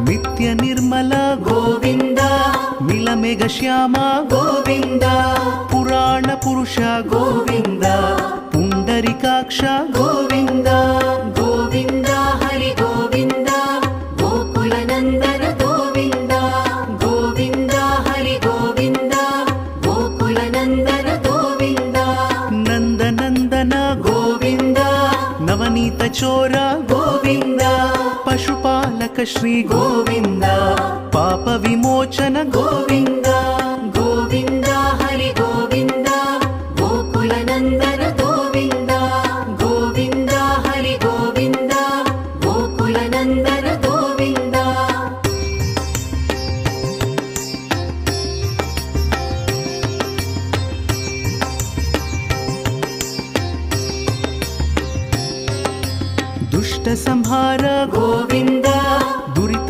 ನಿತ್ಯ ನಿರ್ಮಲ ಗೋವಿಂದ ನೀಲಮೇಘ ಶ್ಯಾಮ ಗೋವಿಂದ ಪುರಾಣ ಪುರುಷ ಗೋವಿಂದ ಪುಂಡರಿಕಾಕ್ಷ ಗೋವಿಂದ ಗೋವಿಂದ ಹರಿ ಗೋವಿಂದ ಗೋಕುಲ ನಂದನ ಗೋವಿಂದ ಗೋವಿಂದ ಹರಿ ಗೋವಿಂದ ಗೋಕುಲ ನಂದನ ಗೋವಿಂದ ನಂದನಂದನ ಗೋವಿಂದ ನವನೀತ ಚೋರ ಗೋವಿಂದ ಪಶುಪಾಲಕ ಶ್ರೀ ಗೋವಿಂದ ಪಾಪ ವಿಮೋಚನ ಗೋವಿಂದ ಗೋವಿಂದ ಹರಿ ಗೋವಿಂದ ಗೋಕುಲ ನಂದನ ಗೋವಿಂದ ಗೋವಿಂದ ಹರಿ ಗೋವಿಂದ ಗೋಕುಲ ನಂದನ ಗೋವಿಂದ ದುಷ್ಟ ಸಂಹಾರ ಗೋವಿಂದ